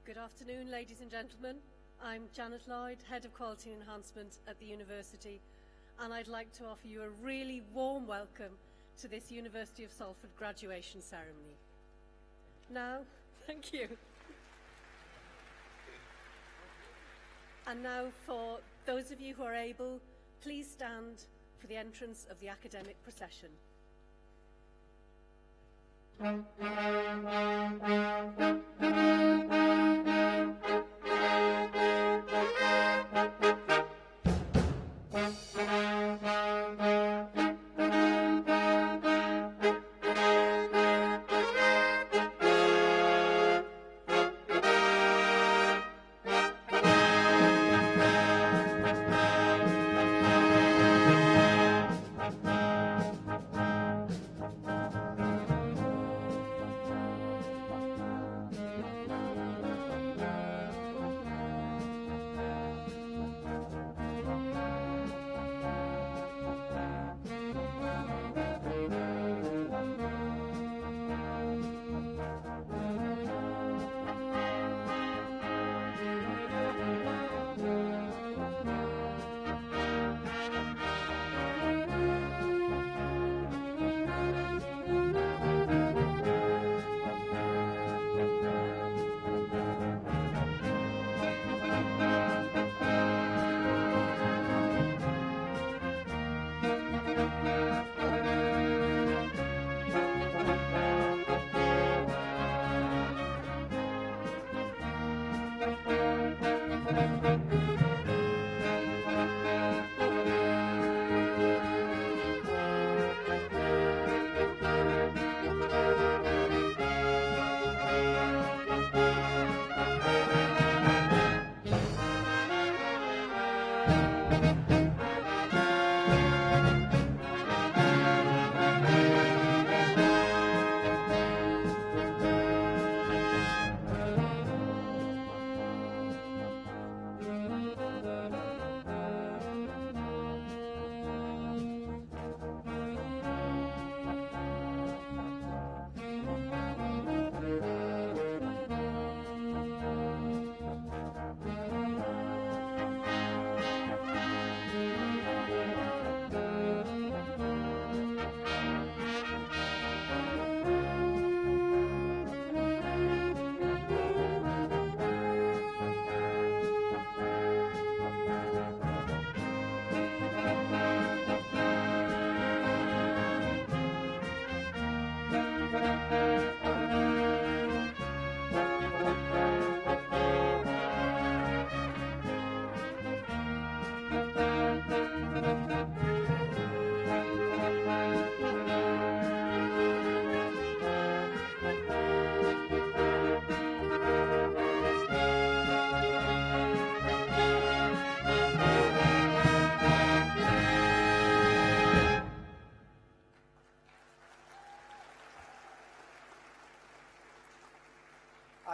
Good afternoon, ladies and gentlemen. I'm Janet Lloyd, Head of Quality Enhancement at the University, and I'd like to offer you a really warm welcome to this University of Salford graduation ceremony. Now, thank you. And now, for those of you who are able, please stand for the entrance of the academic procession.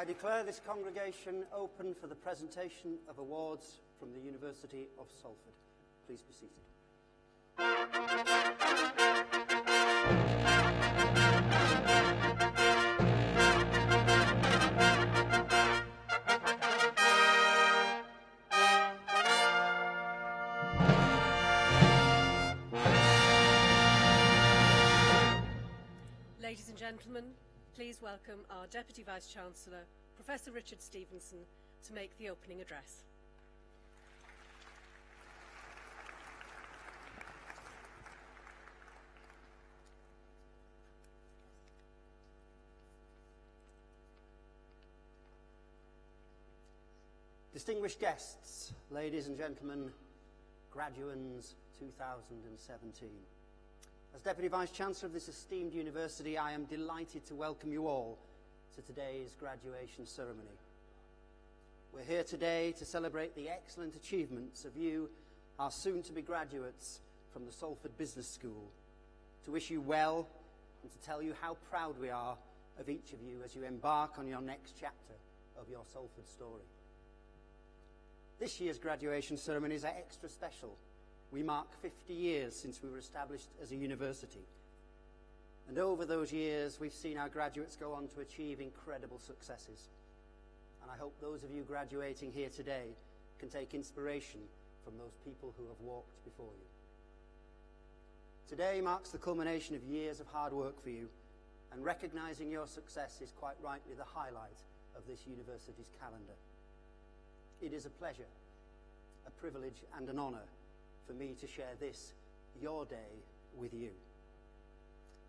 I declare this congregation open for the presentation of awards from the University of Salford. Please be seated. Ladies and gentlemen, please welcome our Deputy Vice-Chancellor, Professor Richard Stevenson, to make the opening address. Distinguished guests, ladies and gentlemen, graduands 2017. As Deputy Vice-Chancellor of this esteemed university, I am delighted to welcome you all to today's graduation ceremony. We're here today to celebrate the excellent achievements of you, our soon-to-be graduates from the Salford Business School, to wish you well and to tell you how proud we are of each of you as you embark on your next chapter of your Salford story. This year's graduation ceremonies are extra special. We mark 50 years since we were established as a university. And over those years, we've seen our graduates go on to achieve incredible successes. And And I hope those of you graduating here today can take inspiration from those people who have walked before you. Today marks the culmination of years of hard work for you, and recognising your success is quite rightly the highlight of this university's calendar. It is a pleasure, a privilege and an honour for me to share this, your day, with you.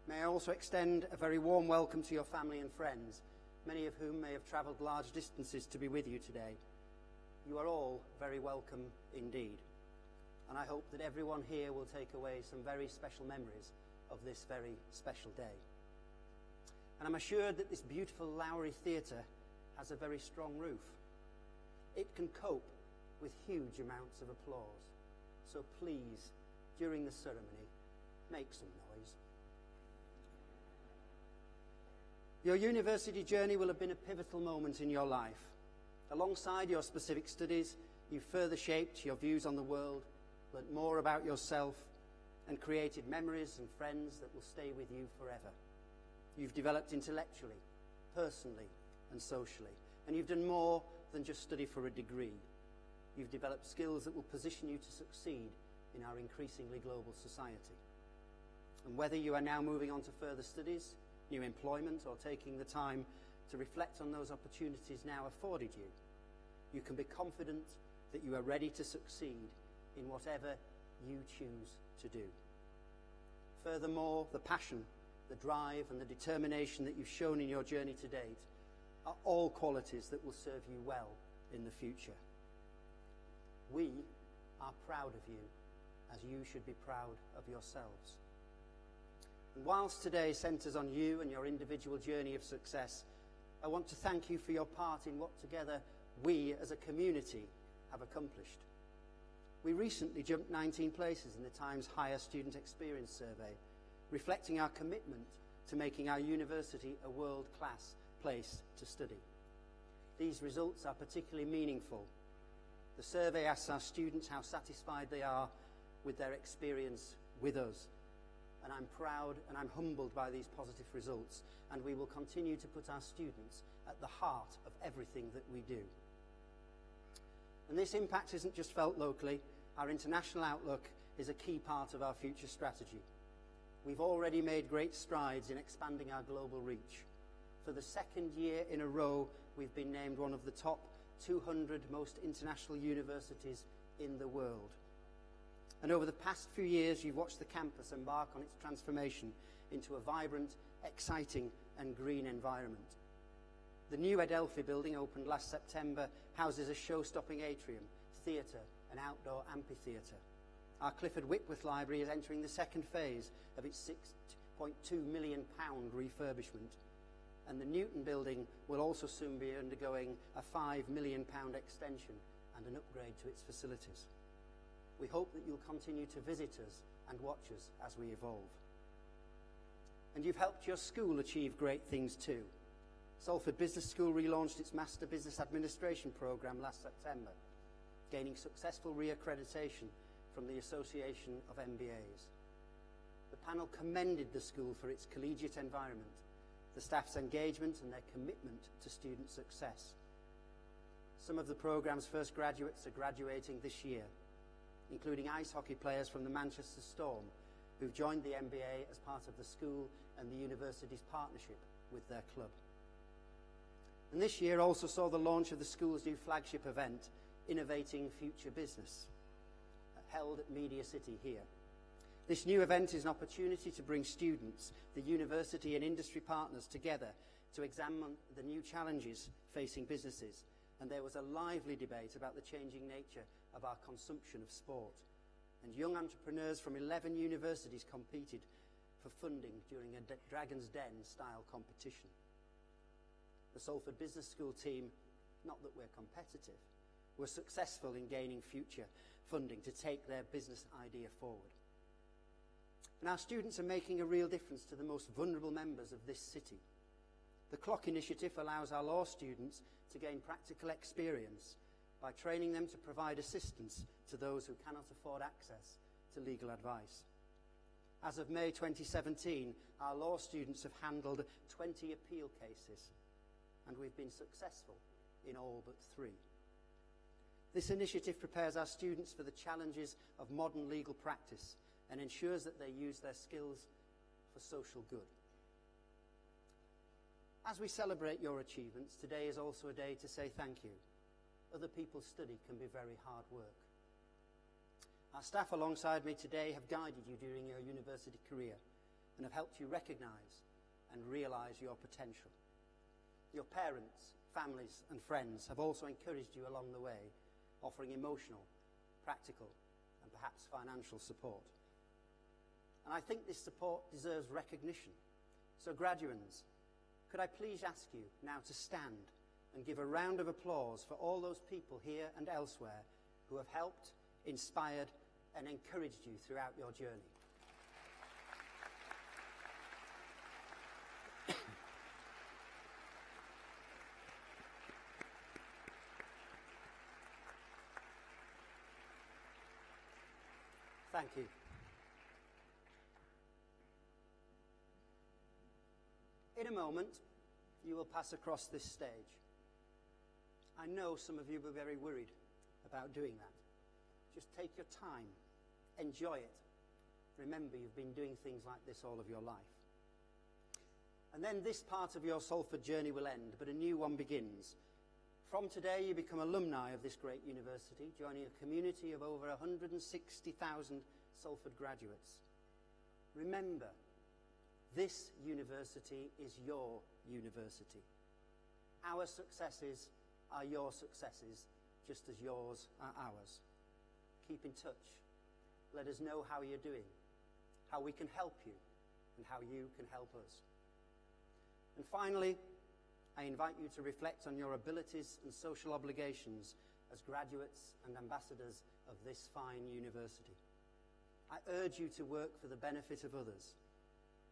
May I also extend a very warm welcome to your family and friends, many of whom may have travelled large distances to be with you today. You are all very welcome indeed, and I hope that everyone here will take away some very special memories of this very special day. And I'm assured that this beautiful Lowry Theatre has a very strong roof. It can cope with huge amounts of applause. So please, during the ceremony, make some noise. Your university journey will have been a pivotal moment in your life. Alongside your specific studies, you've further shaped your views on the world, learnt more about yourself, and created memories and friends that will stay with you forever. You've developed intellectually, personally, and socially, and you've done more than just study for a degree. You've developed skills that will position you to succeed in our increasingly global society. And whether you are now moving on to further studies, new employment, or taking the time to reflect on those opportunities now afforded you, you can be confident that you are ready to succeed in whatever you choose to do. Furthermore, the passion, the drive and the determination that you've shown in your journey to date are all qualities that will serve you well in the future. We are proud of you, as you should be proud of yourselves. And whilst today centres on you and your individual journey of success, I want to thank you for your part in what together we as a community have accomplished. We recently jumped 19 places in the Times Higher Student Experience Survey, reflecting our commitment to making our university a world-class place to study. These results are particularly meaningful. The survey asks our students how satisfied they are with their experience with us. And I'm proud and I'm humbled by these positive results, and we will continue to put our students at the heart of everything that we do. And this impact isn't just felt locally. Our international outlook is a key part of our future strategy. We've already made great strides in expanding our global reach. For the second year in a row, we've been named one of the top 200 most international universities in the world. And over the past few years, you've watched the campus embark on its transformation into a vibrant, exciting and green environment. The new Adelphi building, opened last September, houses a show-stopping atrium, theatre and outdoor amphitheatre. Our Clifford Whitworth Library is entering the second phase of its £6.2 million refurbishment. And the Newton building will also soon be undergoing a £5 million extension and an upgrade to its facilities. We hope that you'll continue to visit us and watch us as we evolve. And you've helped your school achieve great things too. Salford Business School relaunched its Master Business Administration programme last September, gaining successful re-accreditation from the Association of MBAs. The panel commended the school for its collegiate environment, the staff's engagement and their commitment to student success. Some of the programme's first graduates are graduating this year, including ice hockey players from the Manchester Storm, who've joined the MBA as part of the school and the university's partnership with their club. And this year also saw the launch of the school's new flagship event, Innovating Future Business, held at Media City here. This new event is an opportunity to bring students, the university and industry partners together to examine the new challenges facing businesses. And there was a lively debate about the changing nature of our consumption of sport. And young entrepreneurs from 11 universities competed for funding during a Dragon's Den style competition. The Salford Business School team, not that we're competitive, were successful in gaining future funding to take their business idea forward. And our students are making a real difference to the most vulnerable members of this city. The Clock Initiative allows our law students to gain practical experience by training them to provide assistance to those who cannot afford access to legal advice. As of May 2017, our law students have handled 20 appeal cases, and we've been successful in all but 3. This initiative prepares our students for the challenges of modern legal practice and ensures that they use their skills for social good. As we celebrate your achievements, today is also a day to say thank you. Other people's study can be very hard work. Our staff alongside me today have guided you during your university career and have helped you recognise and realise your potential. Your parents, families and friends have also encouraged you along the way, offering emotional, practical and perhaps financial support. And I think this support deserves recognition. So graduands, could I please ask you now to stand and give a round of applause for all those people here and elsewhere who have helped, inspired and encouraged you throughout your journey. Thank you. In a moment, you will pass across this stage. I know some of you were very worried about doing that. Just take your time, enjoy it. Remember, you've been doing things like this all of your life. And then this part of your Salford journey will end, but a new one begins. From today, you become alumni of this great university, joining a community of over 160,000 Salford graduates. Remember, this university is your university. Our successes are your successes, just as yours are ours. Keep in touch. Let us know how you're doing, how we can help you, and how you can help us. And finally, I invite you to reflect on your abilities and social obligations as graduates and ambassadors of this fine university. I urge you to work for the benefit of others.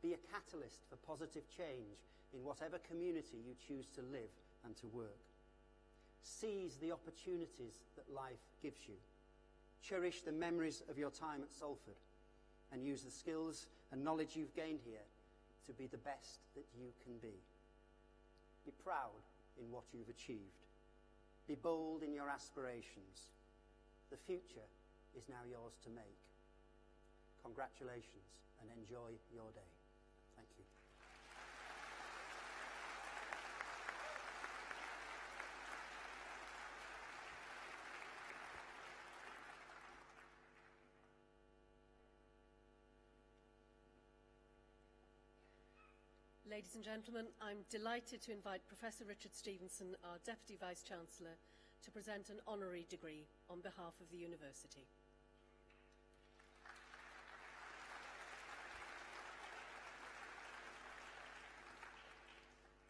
Be a catalyst for positive change in whatever community you choose to live and to work. Seize the opportunities that life gives you. Cherish the memories of your time at Salford and use the skills and knowledge you've gained here to be the best that you can be. Be proud in what you've achieved. Be bold in your aspirations. The future is now yours to make. Congratulations and enjoy your day. Thank you. Ladies and gentlemen, I'm delighted to invite Professor Richard Stevenson, our Deputy Vice-Chancellor, to present an honorary degree on behalf of the university.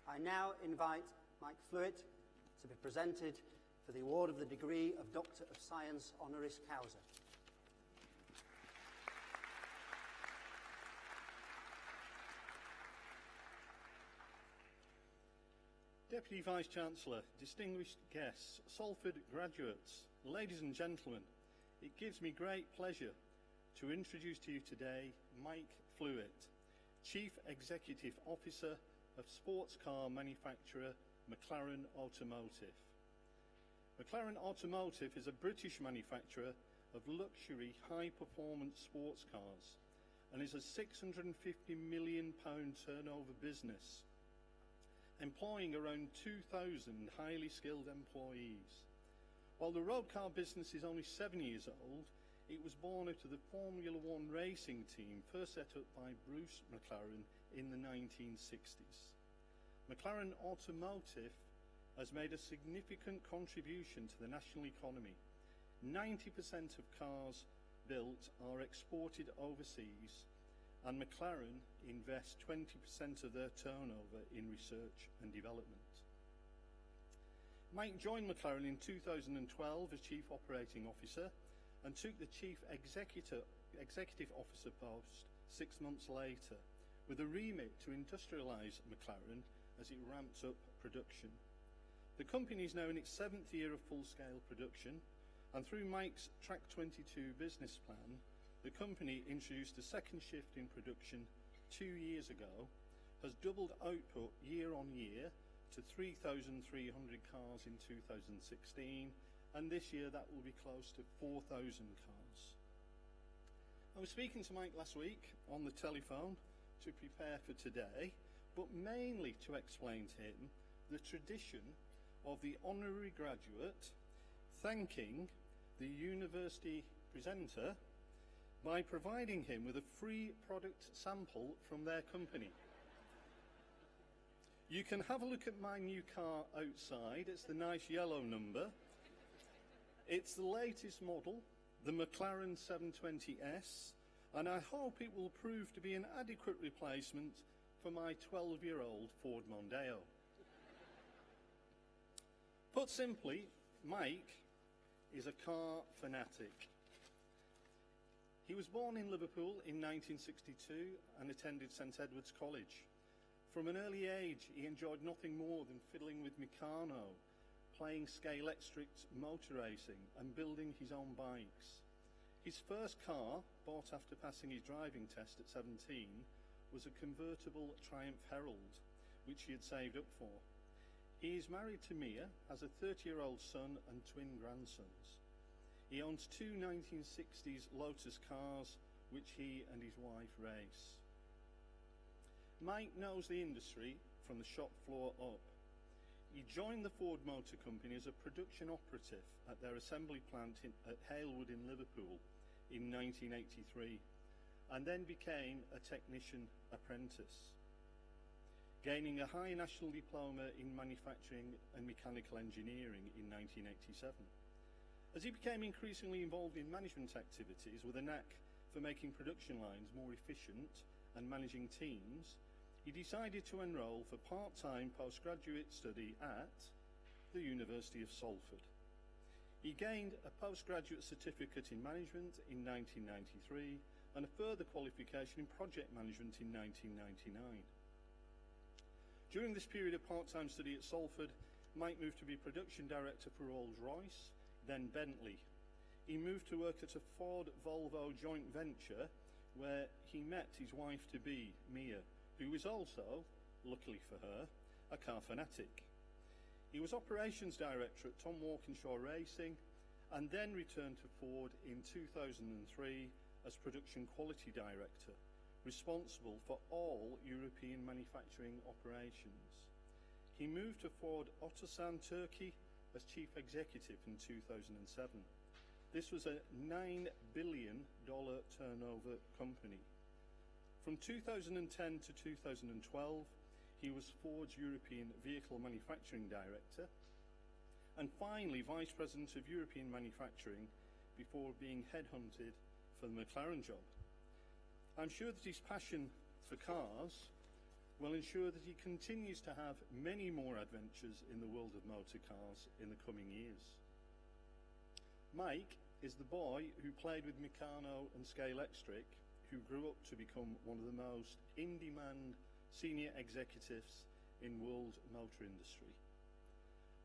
I now invite Mike Flewitt to be presented for the award of the degree of Doctor of Science honoris causa. Deputy Vice-Chancellor, distinguished guests, Salford graduates, ladies and gentlemen, it gives me great pleasure to introduce to you today Mike Flewitt, Chief Executive Officer of sports car manufacturer McLaren Automotive. McLaren Automotive is a British manufacturer of luxury high-performance sports cars and is a £650 million turnover business, employing around 2,000 highly skilled employees. While the road car business is only 7 years old, it was born out of the Formula One racing team first set up by Bruce McLaren in the 1960s. McLaren Automotive has made a significant contribution to the national economy. 90% of cars built are exported overseas, and McLaren invest 20% of their turnover in research and development. Mike joined McLaren in 2012 as Chief Operating Officer and took the Chief Executive Officer post 6 months later, with a remit to industrialise McLaren as it ramps up production. The company is now in its 7th year of full-scale production, and through Mike's Track 22 business plan, the company introduced a second shift in production 2 years ago, has doubled output year on year to to 3,300 cars in 2016, and this year that will be close to 4,000 cars. I was speaking to Mike last week on the telephone to prepare for today, but mainly to explain to him the tradition of the honorary graduate thanking the university presenter by providing him with a free product sample from their company. You can have a look at my new car outside. It's the nice yellow number. It's the latest model, the McLaren 720S, and I hope it will prove to be an adequate replacement for my 12-year-old Ford Mondeo. Put simply, Mike is a car fanatic. He was born in Liverpool in 1962 and attended St Edward's College. From an early age, he enjoyed nothing more than fiddling with Meccano, playing scale-electric motor racing and building his own bikes. His first car, bought after passing his driving test at 17, was a convertible Triumph Herald, which he had saved up for. He is married to Mia, has a 30-year-old son and twin grandsons. He owns two 1960s Lotus cars, which he and his wife race. Mike knows the industry from the shop floor up. He joined the Ford Motor Company as a production operative at their assembly plant at Halewood in Liverpool in 1983, and then became a technician apprentice, gaining a high national diploma in manufacturing and mechanical engineering in 1987. As he became increasingly involved in management activities with a knack for making production lines more efficient and managing teams, he decided to enrol for part-time postgraduate study at the University of Salford. He gained a postgraduate certificate in management in 1993 and a further qualification in project management in 1999. During this period of part-time study at Salford, Mike moved to be production director for Rolls-Royce, then Bentley. He moved to work at a Ford-Volvo joint venture where he met his wife-to-be, Mia, who was also, luckily for her, a car fanatic. He was operations director at Tom Walkinshaw Racing and then returned to Ford in 2003 as production quality director, responsible for all European manufacturing operations. He moved to Ford Otosan, Turkey, as chief executive in 2007. This was a $9 billion turnover company. From 2010 to 2012, he was Ford's European Vehicle Manufacturing Director, and finally Vice President of European Manufacturing before being headhunted for the McLaren job. I'm sure that his passion for cars will ensure that he continues to have many more adventures in the world of motor cars in the coming years. Mike is the boy who played with Meccano and Scalextric, who grew up to become one of the most in-demand senior executives in world motor industry.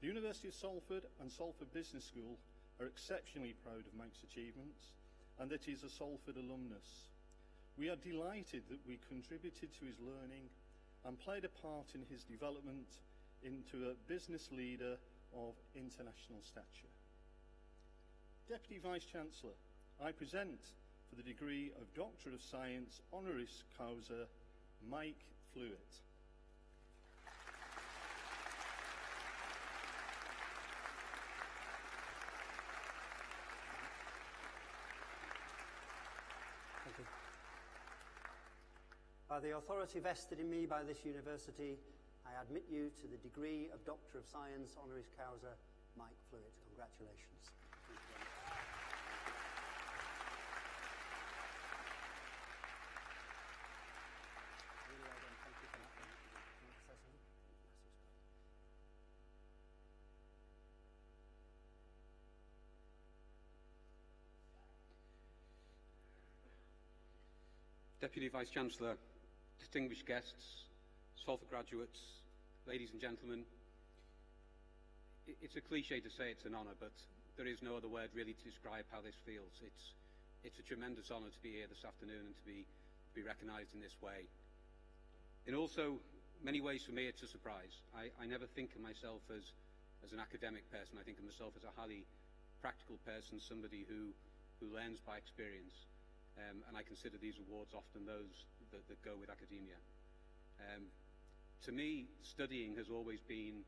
The University of Salford and Salford Business School are exceptionally proud of Mike's achievements and that he is a Salford alumnus. We are delighted that we contributed to his learning and played a part in his development into a business leader of international stature. Deputy Vice-Chancellor, I present for the degree of Doctor of Science honoris causa, Mike Fluitt. Thank you. By the authority vested in me by this university, I admit you to the degree of Doctor of Science honoris causa, Mike Fluitt. Congratulations. Deputy Vice-Chancellor, distinguished guests, Salford graduates, ladies and gentlemen, it's a cliche to say it's an honour, but there is no other word really to describe how this feels. It's a tremendous honour to be here this afternoon and to be recognised in this way. It also many ways for me it's a surprise. I never think of myself as an academic person. I think of myself as a highly practical person, somebody who learns by experience. And I consider these awards often those that go with academia. To me, studying has always been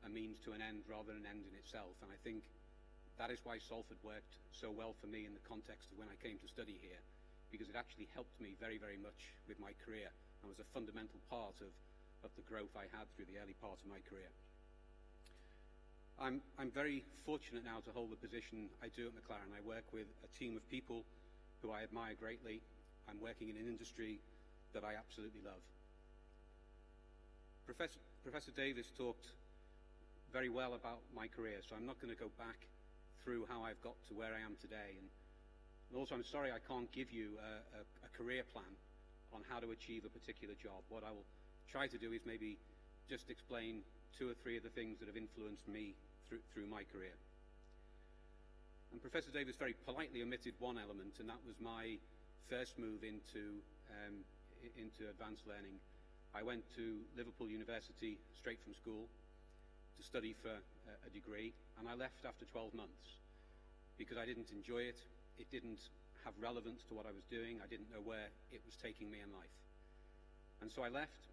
a means to an end rather than an end in itself, and I think that is why Salford worked so well for me in the context of when I came to study here, because it actually helped me very, very much with my career and was a fundamental part of the growth I had through the early part of my career. I'm very fortunate now to hold the position I do at McLaren. I work with a team of people who I admire greatly. I'm working in an industry that I absolutely love. Professor Davis talked very well about my career, so I'm not going to go back through how I've got to where I am today. And also, I'm sorry I can't give you a career plan on how to achieve a particular job. What I will try to do is maybe just explain 2 or 3 of the things that have influenced me through my career. And Professor Davis very politely omitted one element, and that was my first move into advanced learning. I went to Liverpool University straight from school to study for a degree, and I left after 12 months because I didn't enjoy it. It didn't have relevance to what I was doing. I didn't know where it was taking me in life. And so I left,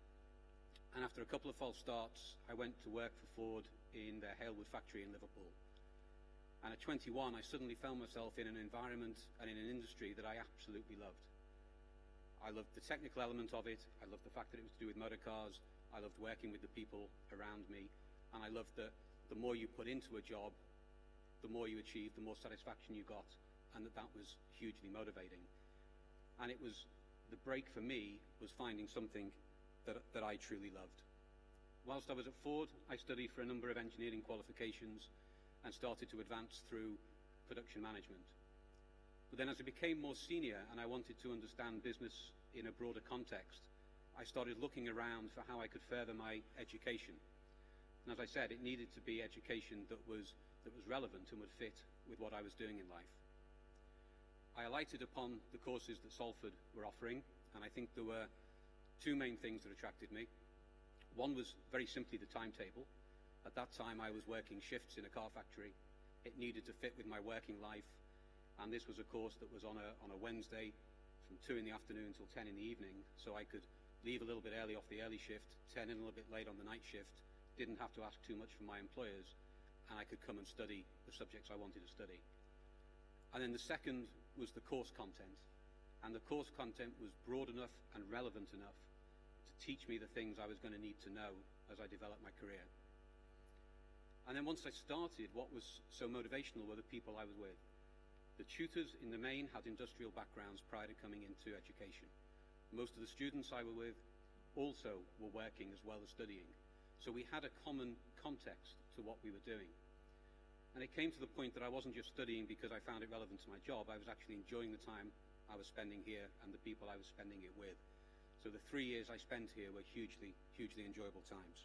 and after a couple of false starts, I went to work for Ford in their Halewood factory in Liverpool. And at 21, I suddenly found myself in an environment and in an industry that I absolutely loved. I loved the technical element of it. I loved the fact that it was to do with motor cars. I loved working with the people around me. And I loved that the more you put into a job, the more you achieved, the more satisfaction you got, and that was hugely motivating. And it was, the break for me was finding something that I truly loved. Whilst I was at Ford, I studied for a number of engineering qualifications and started to advance through production management. But then as I became more senior and I wanted to understand business in a broader context, I started looking around for how I could further my education. And as I said, it needed to be education that was relevant and would fit with what I was doing in life. I alighted upon the courses that Salford were offering, and I think there were 2 main things that attracted me. One was very simply the timetable. At that time, I was working shifts in a car factory. It needed to fit with my working life, and this was a course that was on a Wednesday from 2 in the afternoon until 10 in the evening, so I could leave a little bit early off the early shift, turn in a little bit late on the night shift, didn't have to ask too much from my employers, and I could come and study the subjects I wanted to study. And then the second was the course content, and the course content was broad enough and relevant enough to teach me the things I was going to need to know as I developed my career. And then once I started, what was so motivational were the people I was with. The tutors in the main had industrial backgrounds prior to coming into education. Most of the students I were with also were working as well as studying. So we had a common context to what we were doing. And it came to the point that I wasn't just studying because I found it relevant to my job. I was actually enjoying the time I was spending here and the people I was spending it with. So the 3 years I spent here were hugely, hugely enjoyable times.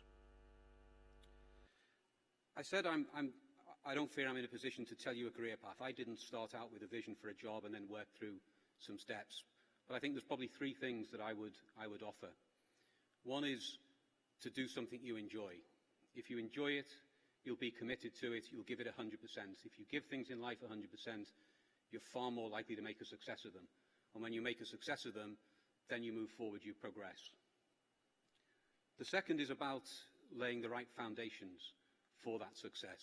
I said I don't fear I'm in a position to tell you a career path. I didn't start out with a vision for a job and then work through some steps. But I think there's probably 3 things that I would offer. One is to do something you enjoy. If you enjoy it, you'll be committed to it, you'll give it 100%. If you give things in life 100%, you're far more likely to make a success of them. And when you make a success of them, then you move forward, you progress. The second is about laying the right foundations for that success.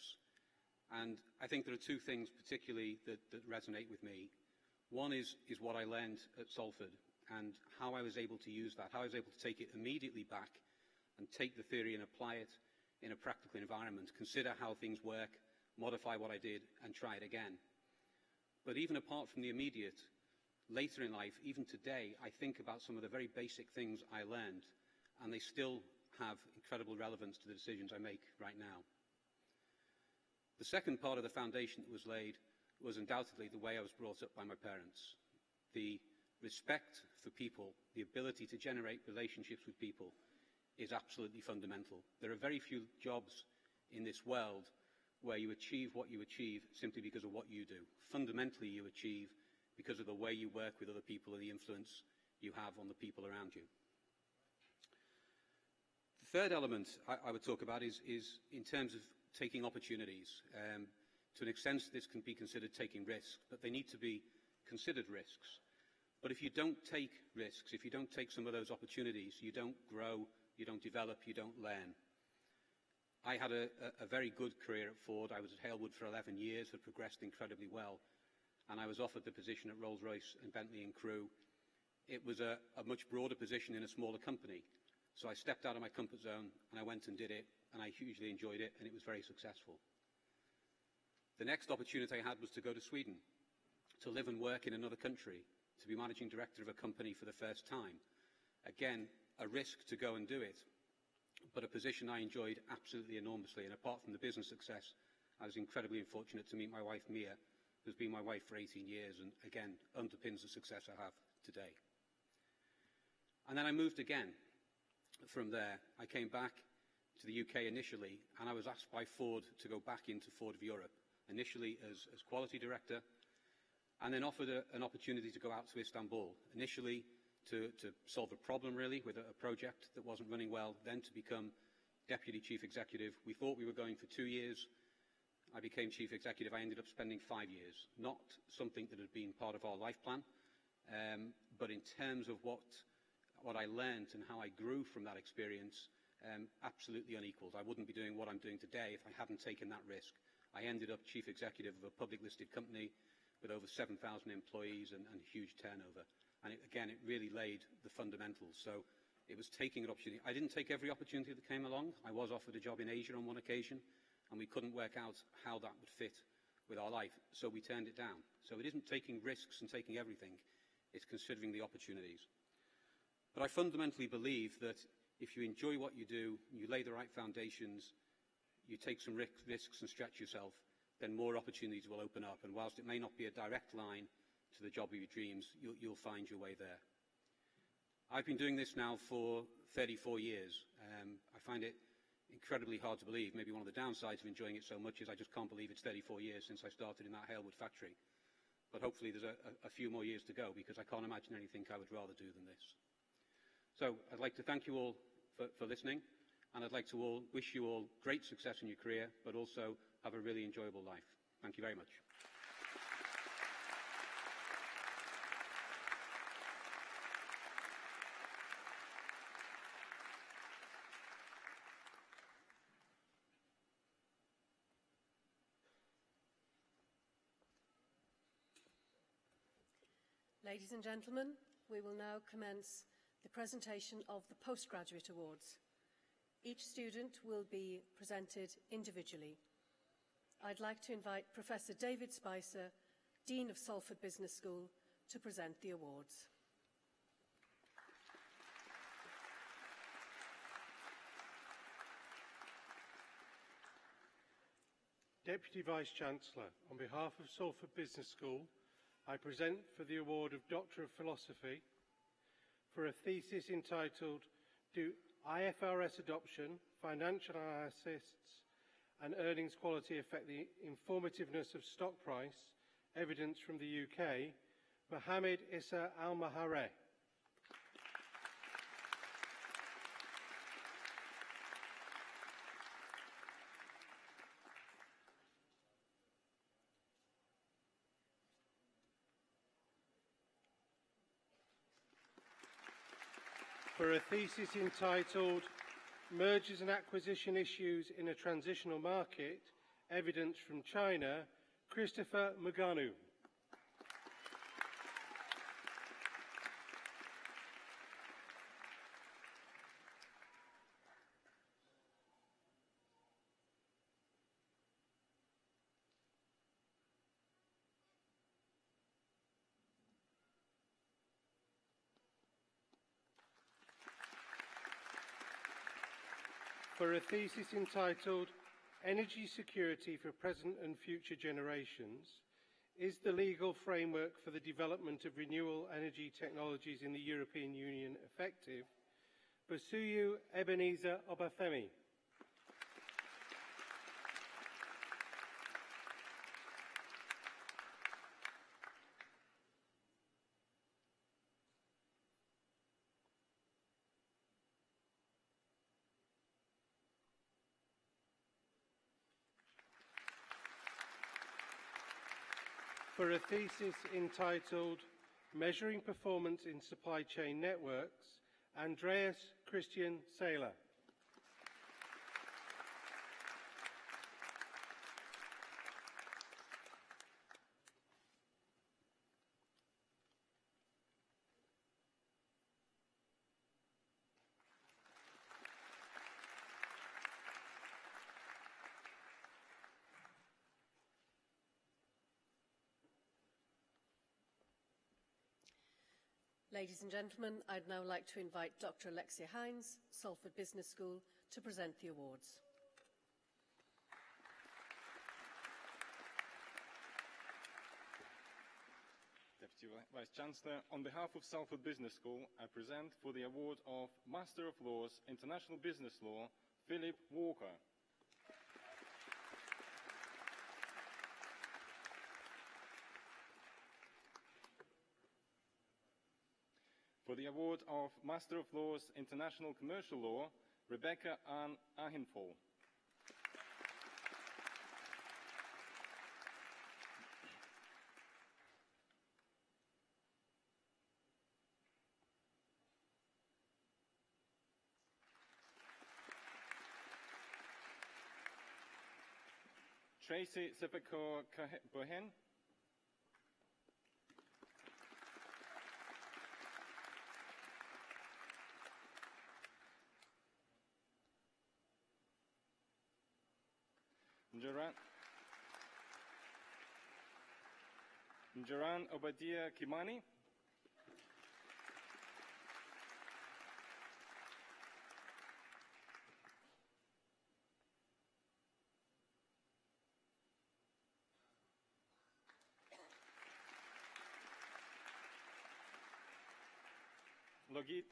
And I think there are 2 things particularly that resonate with me. One is what I learned at Salford and how I was able to use that, how I was able to take it immediately back and take the theory and apply it in a practical environment, consider how things work, modify what I did, and try it again. But even apart from the immediate, later in life, even today, I think about some of the very basic things I learned, and they still have incredible relevance to the decisions I make right now. The second part of the foundation that was laid was undoubtedly the way I was brought up by my parents. The respect for people, the ability to generate relationships with people is absolutely fundamental. There are very few jobs in this world where you achieve what you achieve simply because of what you do. Fundamentally, you achieve because of the way you work with other people and the influence you have on the people around you. The The third element I would talk about is in terms of taking opportunities. To an extent, this can be considered taking risks, but they need to be considered risks. But if you don't take risks, if you don't take some of those opportunities, you don't grow, you don't develop, you don't learn. I had a very good career at Ford. I was at Halewood for 11 years, had progressed incredibly well, and I was offered the position at Rolls-Royce and Bentley and Crewe. It was a much broader position in a smaller company. So I stepped out of my comfort zone and I went and did it, and I hugely enjoyed it, and it was very successful. The next opportunity I had was to go to Sweden, to live and work in another country, to be managing director of a company for the first time. Again, a risk to go and do it, but a position I enjoyed absolutely enormously. And apart from the business success, I was incredibly fortunate to meet my wife, Mia, who's been my wife for 18 years and, again, underpins the success I have today. And then I moved again. From there, I came back to the UK initially, and I was asked by Ford to go back into Ford of Europe, initially as quality director, and then offered an opportunity to go out to Istanbul, initially to solve a problem, really, with a project that wasn't running well, then to become deputy chief executive. We thought we were going for 2 years. I became chief executive. I ended up spending 5 years, not something that had been part of our life plan, but in terms of what I learned and how I grew from that experience, absolutely unequaled. I wouldn't be doing what I'm doing today if I hadn't taken that risk. I ended up chief executive of a public listed company with over 7,000 employees and huge turnover. And again, it really laid the fundamentals. So it was taking an opportunity. I didn't take every opportunity that came along. I was offered a job in Asia on one occasion, and we couldn't work out how that would fit with our life. So we turned it down. So it isn't taking risks and taking everything. It's considering the opportunities. But I fundamentally believe that if you enjoy what you do, you lay the right foundations, you take some risks and stretch yourself, then more opportunities will open up. And whilst it may not be a direct line to the job of your dreams, you'll find your way there. I've been doing this now for 34 years. I find it incredibly hard to believe. Maybe one of the downsides of enjoying it so much is I just can't believe it's 34 years since I started in that Halewood factory. But hopefully there's a few more years to go, because I can't imagine anything I would rather do than this. So I'd like to thank you all for listening, and I'd like to wish you all great success in your career, but also have a really enjoyable life. Thank you very much. Ladies and gentlemen, we will now commence the presentation of the Postgraduate Awards. Each student will be presented individually. I'd like to invite Professor David Spicer, Dean of Salford Business School, to present the awards. Deputy Vice-Chancellor, on behalf of Salford Business School, I present for the award of Doctor of Philosophy for a thesis entitled "Do IFRS Adoption, Financial Analysis and Earnings Quality Affect the Informativeness of Stock Price? Evidence from the UK," Mohammed Issa Al-Mahareh. For a thesis entitled "Mergers and Acquisition Issues in a Transitional Market, Evidence from China," Christopher Muganu. For a thesis entitled "Energy Security for Present and Future Generations, is the legal framework for the development of renewable energy technologies in the European Union effective?" Basuyu Ebenezer Obafemi. for a thesis entitled Measuring Performance in Supply Chain Networks, Andreas Christian Saylor. Ladies and gentlemen, I'd now like to invite Dr. Alexia Hines, Salford Business School, to present the awards. Deputy Vice-Chancellor, on behalf of Salford Business School, I present for the award of Master of Laws, International Business Law, Philip Walker. For the award of Master of Laws, International Commercial Law, Rebecca Ann Ahinfall. Tracy Sepeko Bohen. Njaran Obadiah Kimani.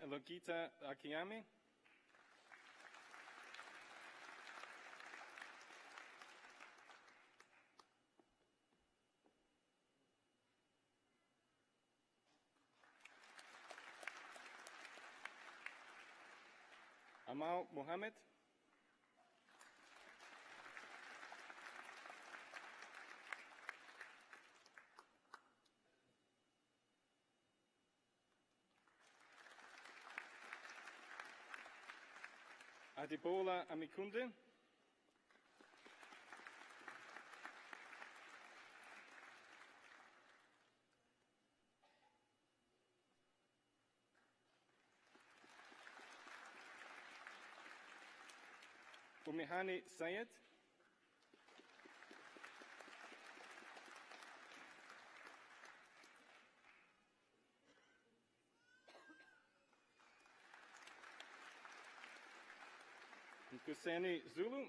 Logita Akiyami. Amal Mohammed. Adibola Amikunde. Umihani Sayed. Kuseni Zulu.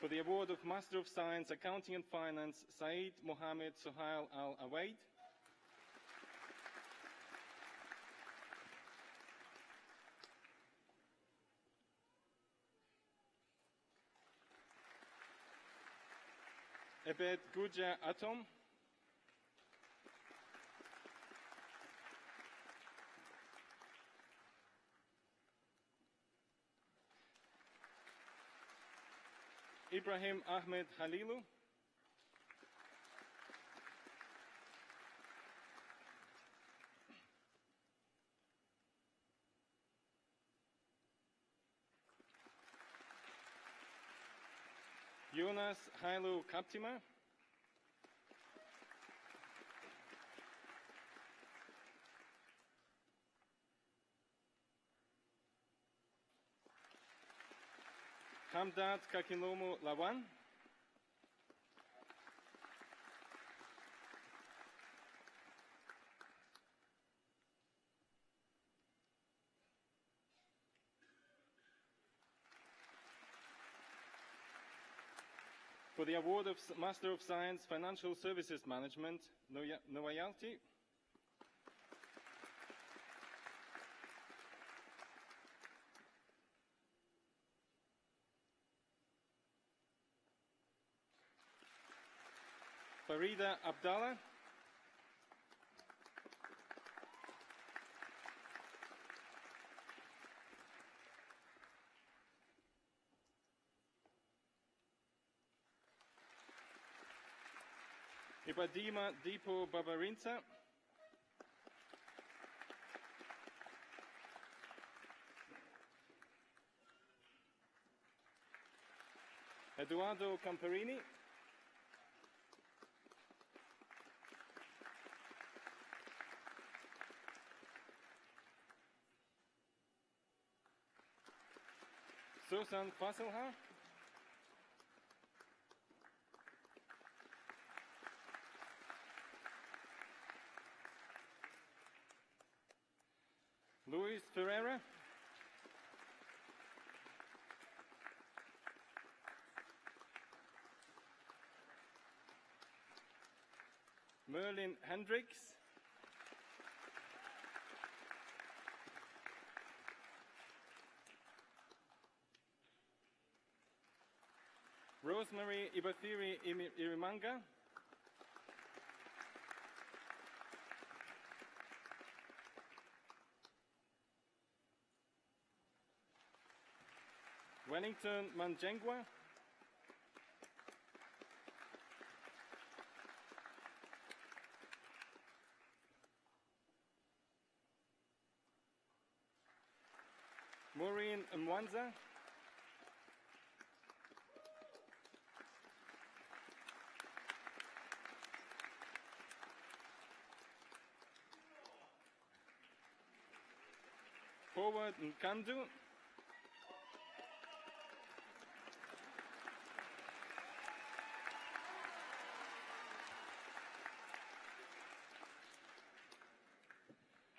For the award of Master of Science, Accounting and Finance, Saeed Mohammed Suhail Al-Awaid. Ebed Guja Atom. Ibrahim Ahmed Halilu. Jonas Hailu Kaptima. Hamdat Kakilomu Lawan. For the award of Master of Science, Financial Services Management, Noayalti. Farida Abdallah. Ibadima Dipo Babarinsa, Eduardo Camparini, Susan Fasselha, Luis Ferreira, Merlin Hendricks, Rosemary Ibathiri Irimanga, Wellington Manjengwa, Maureen Mwanza, Howard Nkandu,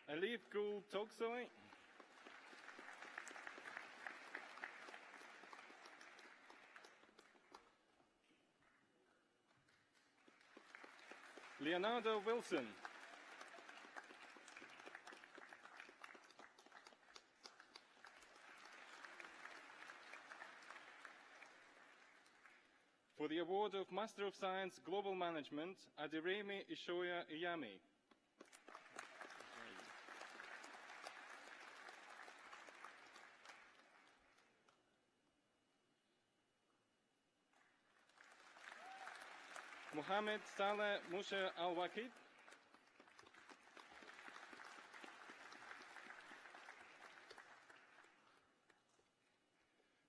Alif Gul Toksoi, Leonardo Wilson, for the award of Master of Science Global Management, Adiremi Ishoya Iyami. Mohammed Saleh Musha Al-Wakid,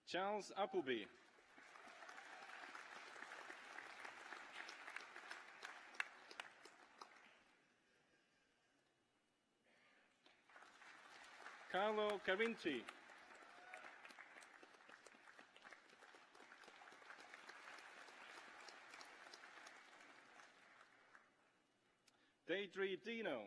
Charles Appleby, Carlo Carinci, Deidre Dino,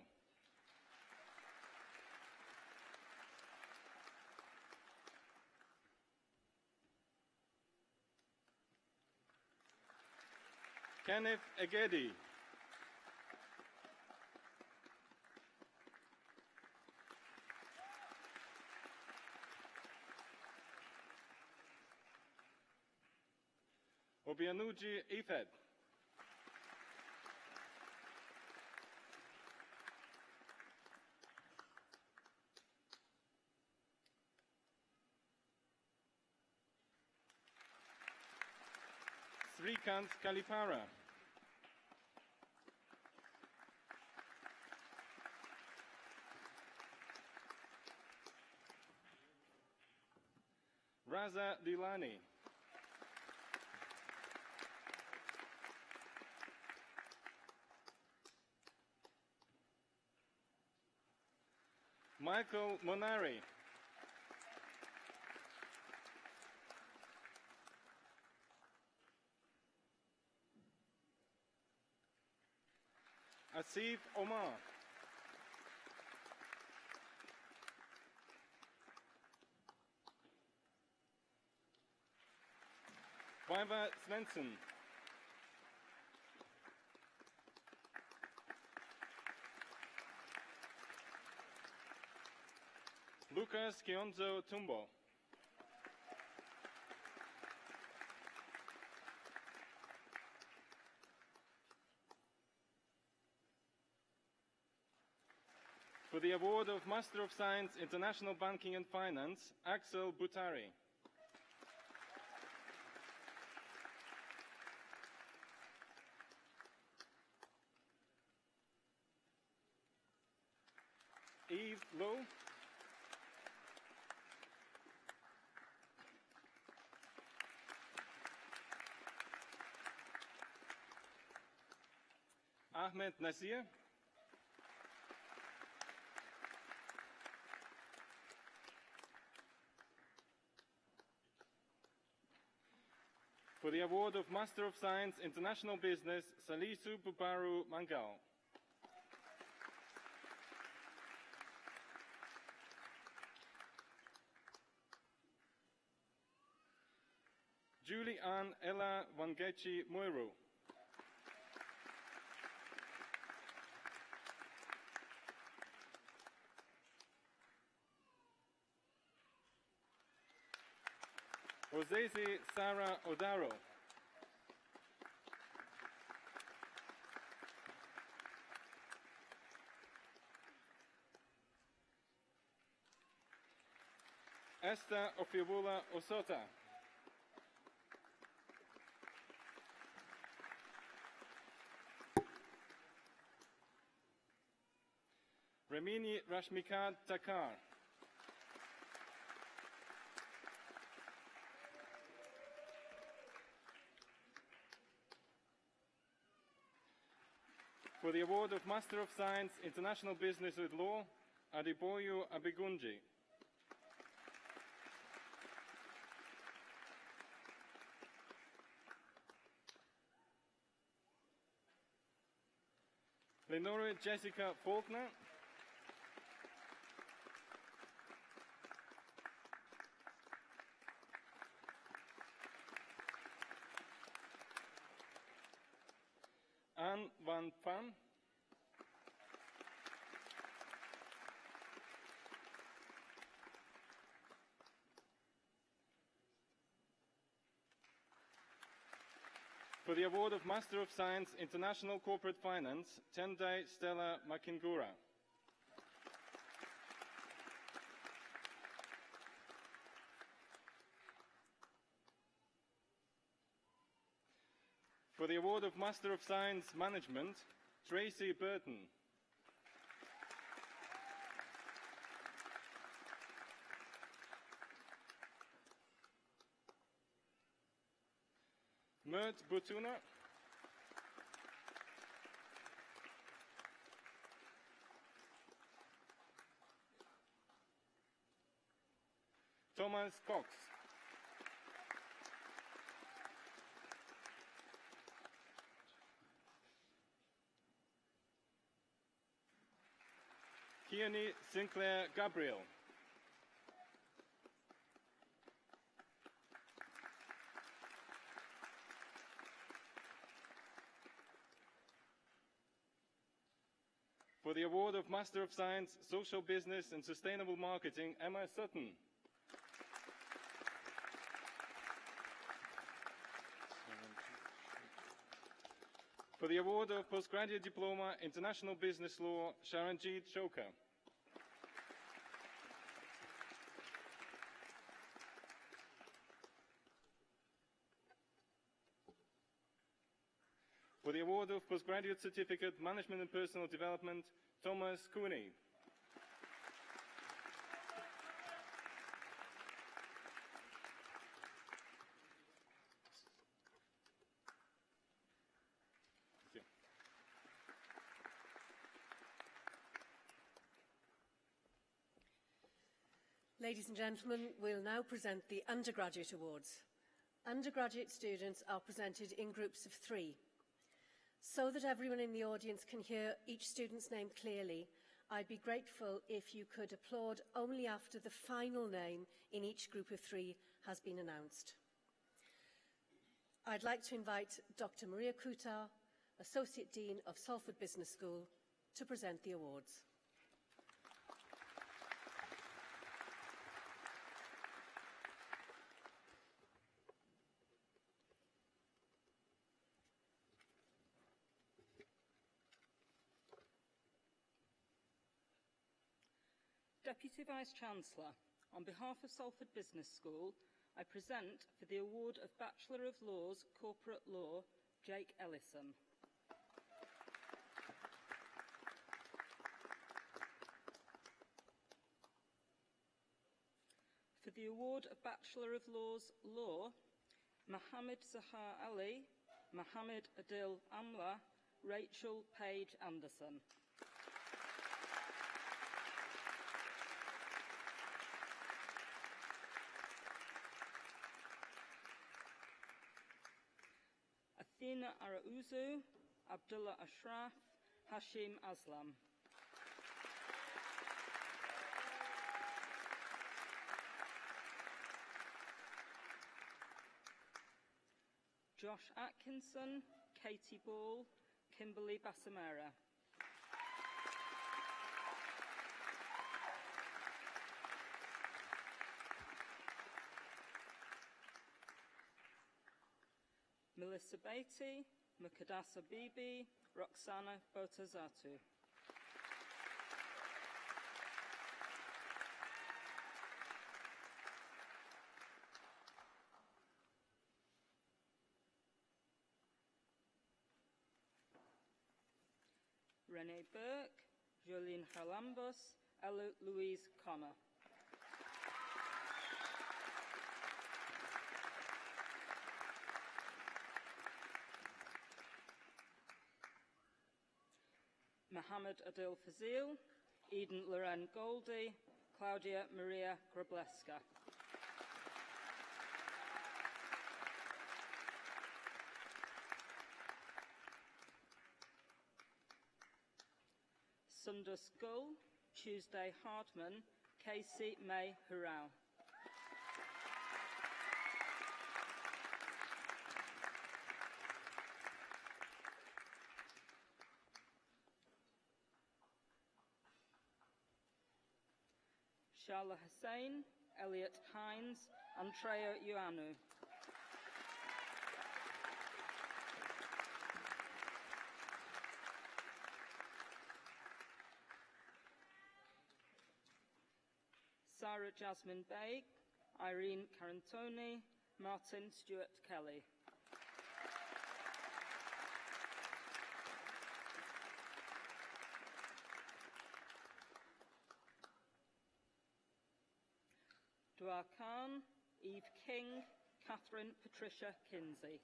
Kenneth Egedi, Obianuji Ifed, Srikant Kalipara, Raza Dilani, Michael Monari, Asif Omar, Viva Svensson, Lucas Kionzo Tumbo, for the award of Master of Science International Banking and Finance, Axel Butari, Comparative Law. Ahmed Nasir. For the award of Master of Science International Business, Salisu Bubaru Mangal. Julie Ann Ella Wangechi Moiro. Ozezi Sarah Odaro. Esther Ofiwula Osota. Ramini Rashmika Takar. For the award of Master of Science International Business with Law, Adiboyu Abigunji. Lenore Jessica Faulkner. Anne Van Pham. For the award of Master of Science International Corporate Finance, Tendai Stella Makingura. For the award of Master of Science Management, Tracy Burton. Mert Butuna. Thomas Cox. Kearney Sinclair Gabriel. For the award of Master of Science, Social Business and Sustainable Marketing, Emma Sutton. For the award of Postgraduate Diploma, International Business Law, Sharanjit Shoka. For the award of Postgraduate Certificate, Management and Personal Development, Thomas Cooney. Ladies and gentlemen, we'll now present the Undergraduate Awards. Undergraduate students are presented in groups of 3. So that everyone in the audience can hear each student's name clearly, I'd be grateful if you could applaud only after the final name in each group of 3 has been announced. I'd like to invite Dr. Maria Kutar, Associate Dean of Salford Business School, to present the awards. Deputy Vice-Chancellor, on behalf of Salford Business School, I present for the award of Bachelor of Laws, Corporate Law, Jake Ellison. the award of Bachelor of Laws Law, Mohammed Zahar Ali, Mohammed Adil Amla, Rachel Page Anderson. Athena Arauzu, Abdullah Ashraf, Hashim Aslam. Josh Atkinson, Katie Ball, Kimberly Bassamera. Melissa Beatty, Mukadasa Bibi, Roxana Botazatu. Renee Burke, Jolene Harlambos, Ella Louise Connor. Mohammed Adil Fazil, Eden Loren Goldie, Claudia Maria Grableska. Sundus Gull, Tuesday Hardman, Casey May Hurrell. Shala Hussain, Elliot Hines, Andrea Ioannou. Sarah Jasmine Baig, Irene Carantoni, Martin Stewart Kelly. Dwar Khan, Eve King, Catherine Patricia Kinsey.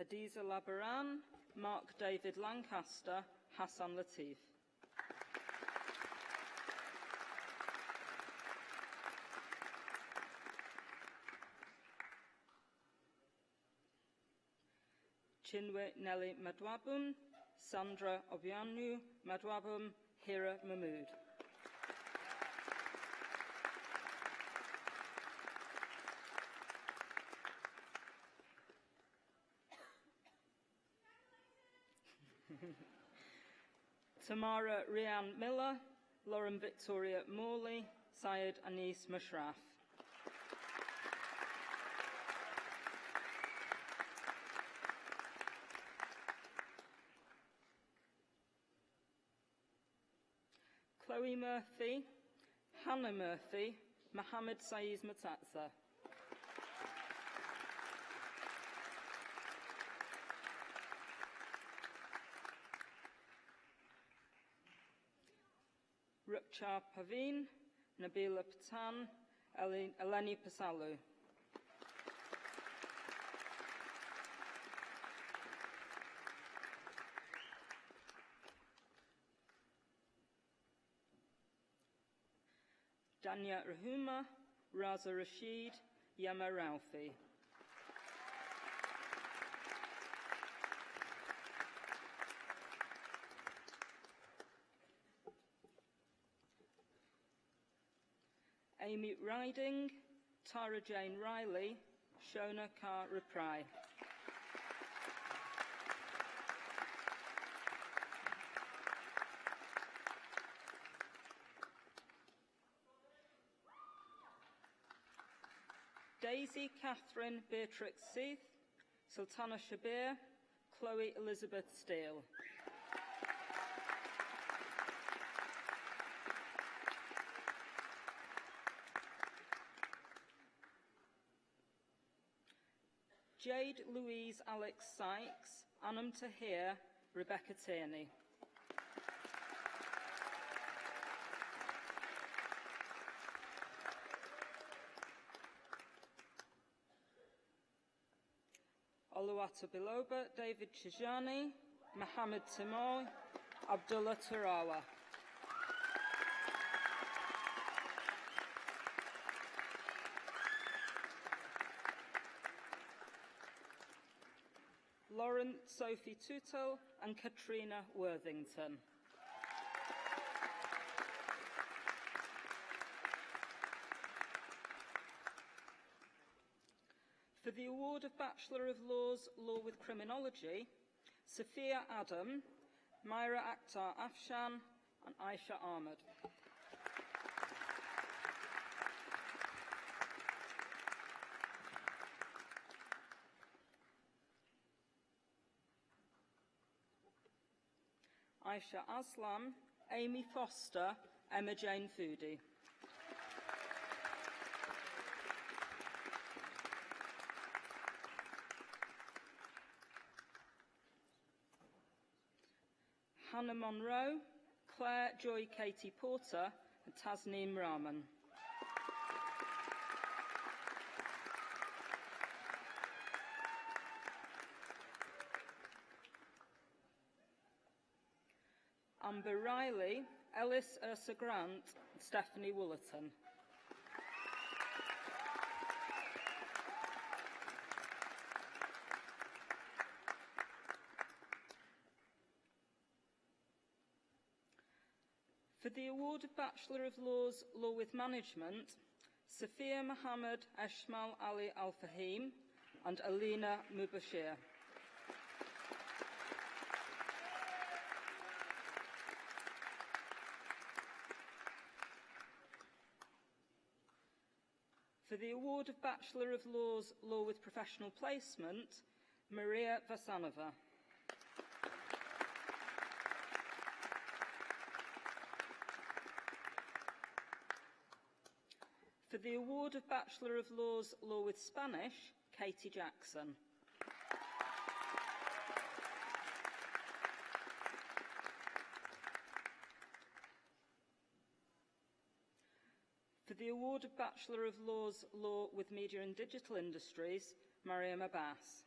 Hadiza Labaran, Mark David Lancaster, Hassan Latif. Chinwe Nelly Madwabun, Sandra Obianu Madwabum, Hira Mahmood. Tamara Rian Miller, Lauren Victoria Morley, Syed Anis Mushraf. Chloe Murphy, Hannah Murphy, Mohammed Saiz Matatsa. Rukcha Paveen, Nabila Patan, Eleni Pasalu. Danya Rahuma, Raza Rashid, Yama Ralfi. Amy Riding, Tara Jane Riley, Shona Kar Raprai. Daisy Catherine Beatrix Seath, Sultana Shabir, Chloe Elizabeth Steele. Jade Louise Alex Sykes, Anam Tahir, Rebecca Tierney. Oluwatu Biloba, David Chijani, Mohammed Timoy, Abdullah Turawa. Lauren Sophie Tutel and Katrina Worthington. For the award of Bachelor of Laws, Law with Criminology, Sophia Adam, Myra Akhtar Afshan and Aisha Ahmed. Aisha Aslam, Amy Foster, Emma Jane Foodie. Hannah Monroe, Claire Joy Katie Porter and Tasneem Rahman. Amber Riley, Ellis Ursa Grant and Stephanie Woolerton. For the award of Bachelor of Laws, Law with Management, Sophia Mohammed Eshmal Ali Al-Fahim and Alina Mubashir. For the award of Bachelor of Laws, Law with Professional Placement, Maria Vasanova. For the award of Bachelor of Laws, Law with Spanish, Katie Jackson. For the award of Bachelor of Laws, Law with Media and Digital Industries, Mariam Abbas.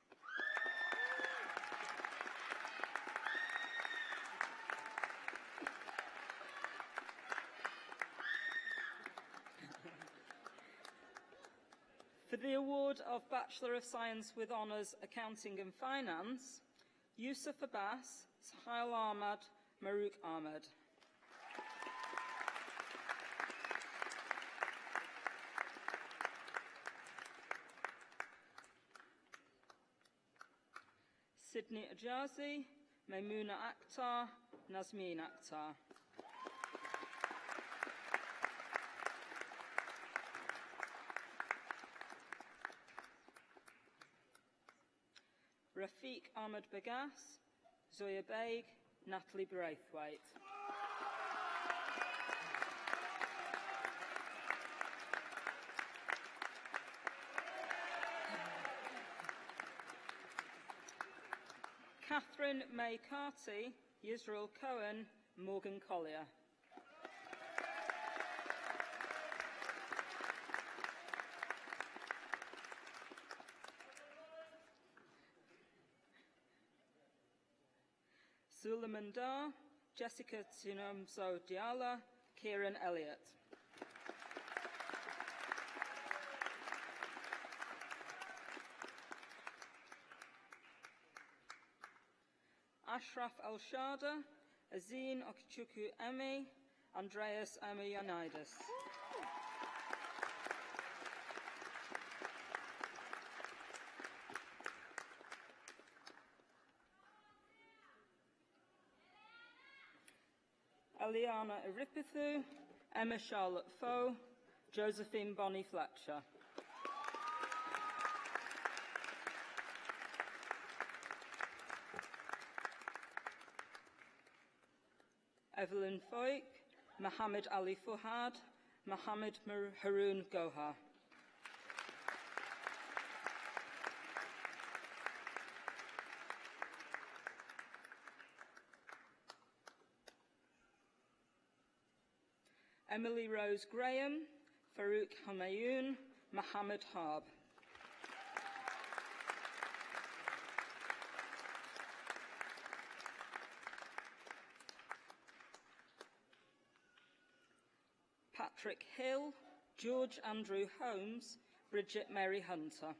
For the award of Bachelor of Science with Honours, Accounting and Finance, Yusuf Abbas, Sahil Ahmad, Marouk Ahmed. Sydney Ajazi, Maimouna Akhtar, Nazmeen Akhtar. Rafiq Ahmed Bagas, Zoya Baig, Natalie Braithwaite. Catherine May Carty, Yisrael Cohen, Morgan Collier. Suleiman Dar, Jessica Tsunomso Diala, Kieran Elliott. Ashraf Al-Shada, Azine Okchuku Emi, Andreas Emiyanidis. Eliana Iripithu, Emma Charlotte Foe, Josephine Bonnie Fletcher. Evelyn Foik, Mohammed Ali Fuhad, Mohammed Haroon Gohar. Emily Rose Graham, Farouk Humayun, Mohammed Harb. Patrick Hill, George Andrew Holmes, Bridget Mary Hunter.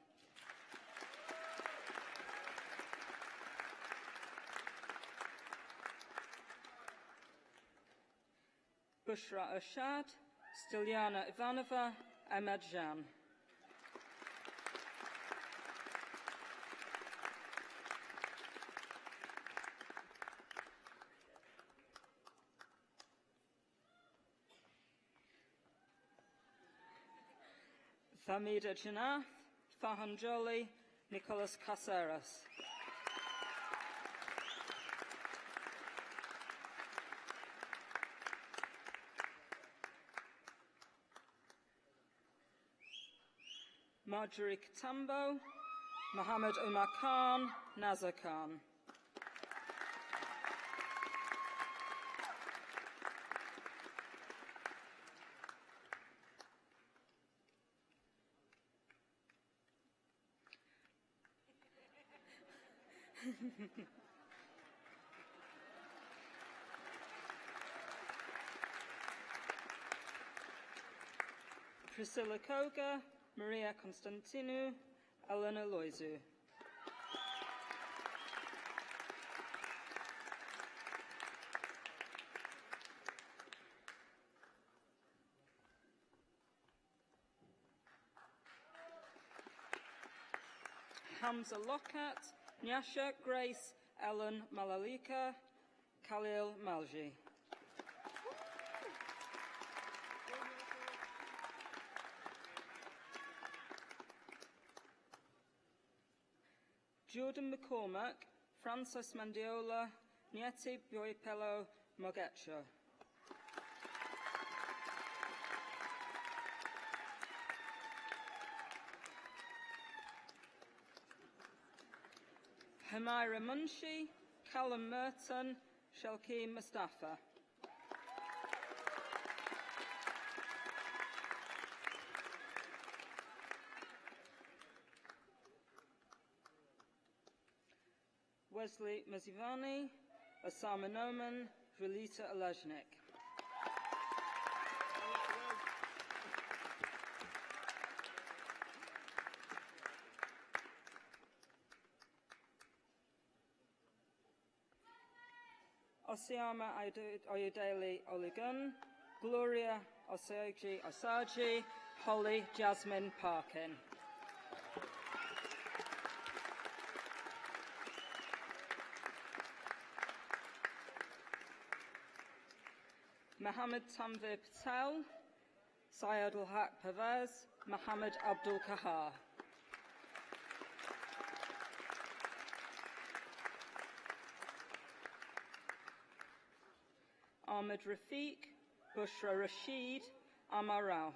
Bushra Ashad, Stilyana Ivanova, Ahmed Jan. Thamida Janath, Fahan Jolly, Nicholas Caceres. Marjorie Katambo, Mohammed Umar Khan, Nazar Khan. Priscilla Koga, Maria Constantinou, Elena Loizu. Hamza Lockhart, Nyasha Grace, Ellen Malalika, Khalil Malji. Jordan McCormack, Francis Mandiola, Nieti Boipelo Mogetcho. Humaira Munshi, Callum Merton, Shelki Mustafa. Wesley Mazivani, Osama Noman, Julita Alajnik. Osiama Oyedele Oligun, Gloria Osaji, Holly Jasmine Parkin. Mohammed Tanvir Patel, Syed Ul-Haq Pervez, Mohammed Abdul Kahar. Ahmed Rafiq, Bushra Rashid, Amar Rauf.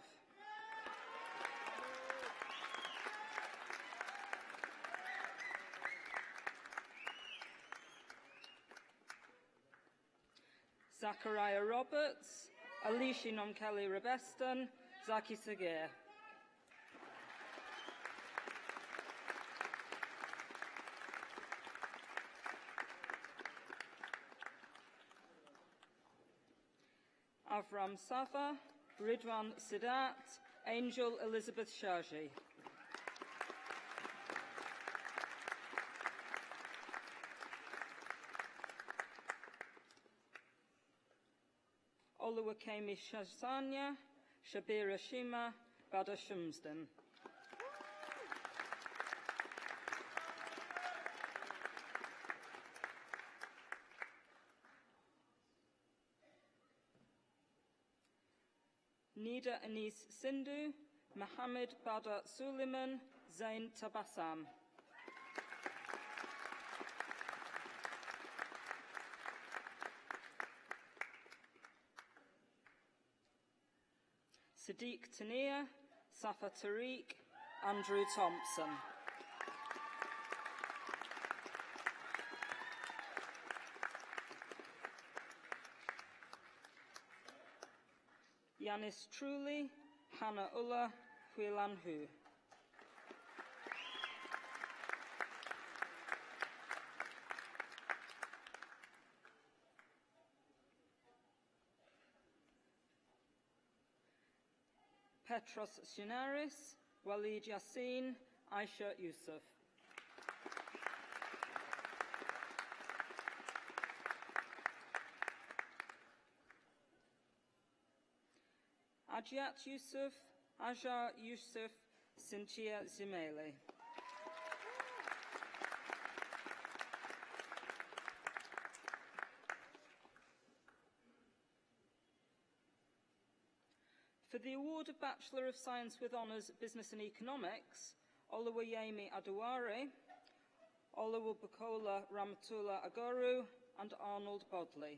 Zachariah Roberts, Alicia Nomkelly Rebeston, Zaki Sagir. Avram Safa, Ridwan Sidat, Angel Elizabeth Shaji. Oluwakemi Shazanya, Shabira Shima, Bada Shumsden. Nida Anis Sindhu, Mohammed Bada Suleiman, Zain Tabassam. Sadiq Tania, Safa Tariq, Andrew Thompson. Yanis Trulli, Hannah Ulla, Huilan Hu. Petros Sunaris, Walid Yassin, Aisha Yusuf. Ajiat Yusuf, Ajar Yusuf, Cynthia Zimele. For the award of Bachelor of Science with Honours Business and Economics, Oluwayemi Aduware, Oluwabukola Ramatullah Agoru, and Arnold Bodley.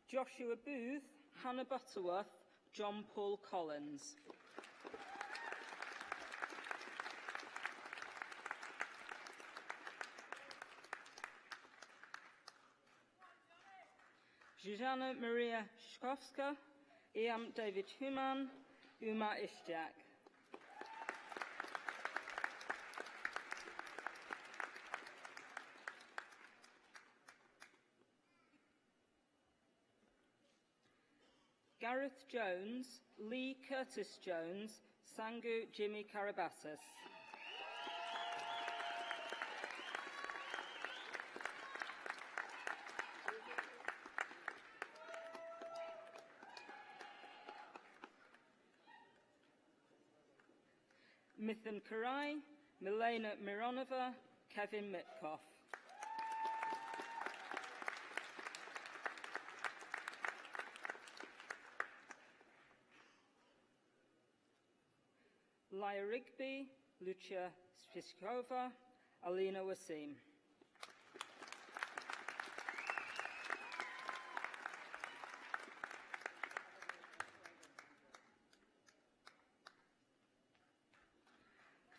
Joshua Booth, Hannah Butterworth, John Paul Collins. Zuzana Maria Shkovska, Iam David Human, Uma Ishtiak. Gareth Jones, Lee Curtis Jones, Sangu Jimmy Karabasis. Mithan Karai, Milena Mironova, Kevin Mitkoff. Laya Rigby, Lucia Spiskova, Alina Wasim.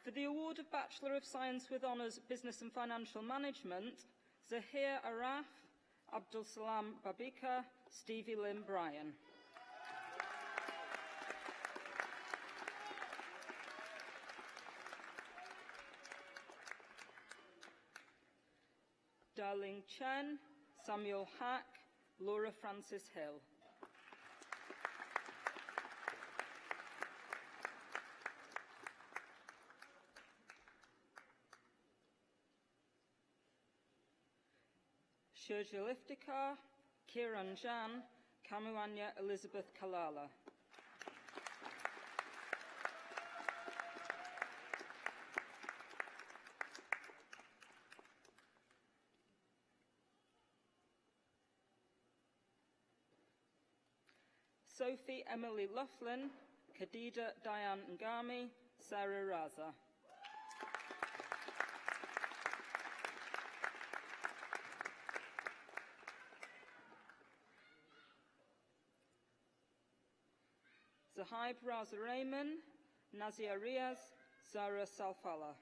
For the award of Bachelor of Science with Honours Business and Financial Management, Zahir Araf, Abdul Salam Babika, Stevie Lynn Bryan. Darling Chen, Samuel Hack, Laura Francis Hill. Shurjil Iftikhar, Kiran Jan, Kamuanya Elizabeth Kalala. Sophie Emily Loughlin, Khadija Diane Ngami, Sarah Raza. Zahaib Raza Rayman, Nazia Riaz, Zara Salfala.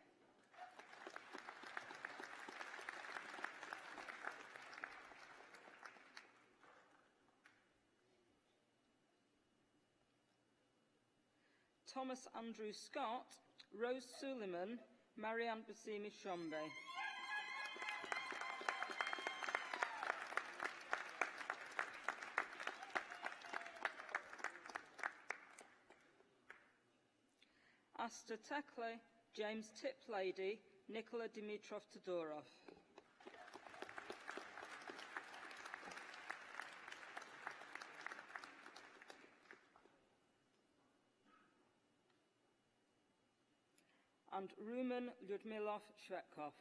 Thomas Andrew Scott, Rose Suleiman, Marianne Basimi Shombe. Asta Tekle, James Tiplady, Nicola Dimitrov Todorov. And Rumen Lyudmilov Shvetkov.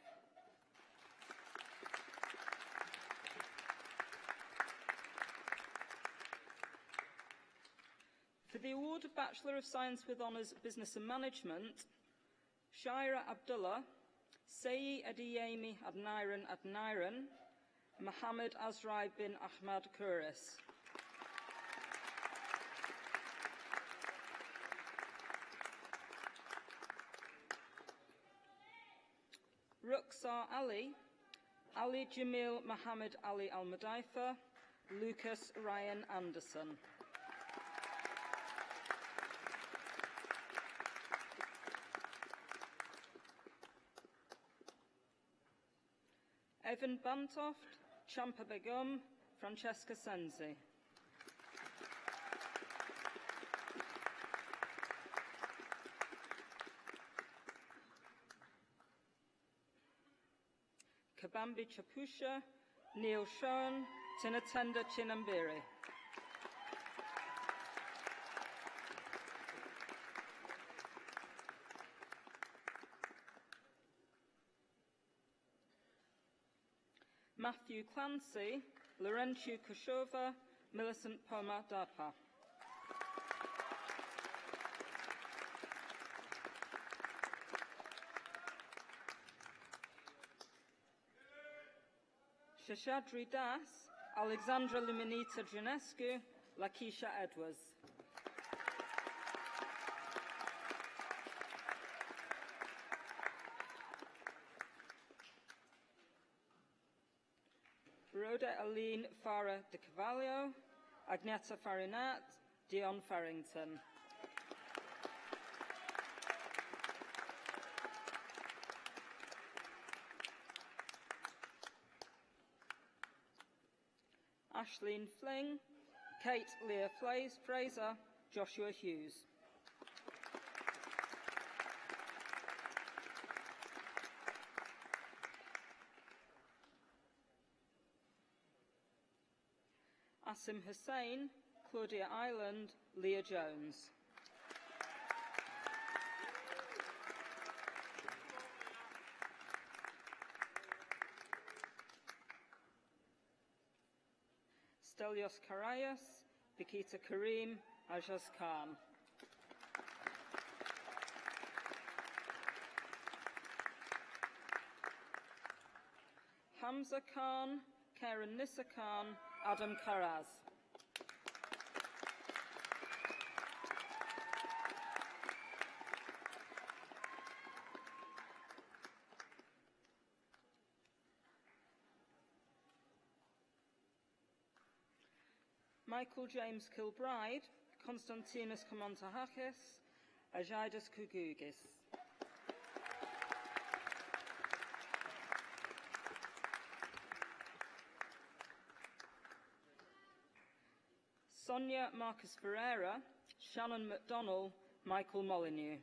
For the award of Bachelor of Science with Honours Business and Management, Shaira Abdullah, Sayi Adiyemi Adniran, Mohammed Azrai bin Ahmad Kuris. Rukhsar Ali, Ali Jamil Mohammed Ali Al-Mudaifa, Lucas Ryan Anderson. Evan Bantoft, Champa Begum, Francesca Senzi. Kabambi Chapusha, Neil Shoan, Tinatenda Chinambiri. Matthew Clancy, Laurentiu Kushova, Millicent Poma Dapa. Shashadri Das, Alexandra Luminita Ginescu, Lakeisha Edwards. Rhoda Aline Farah de Cavallo, Agneta Farinat, Dion Farrington. Ashleen Fling, Kate Leah Fraser, Joshua Hughes. Asim Hussain, Claudia Ireland, Leah Jones. Stelios Karayas, Vikita Karim, Ajaz Khan. Hamza Khan, Karen Nissa Khan, Adam Karaz. Michael James Kilbride, Konstantinos Komontahakis, Ajaidas Kougougas. Sonia Marcus Ferreira, Shannon McDonnell, Michael Molyneux.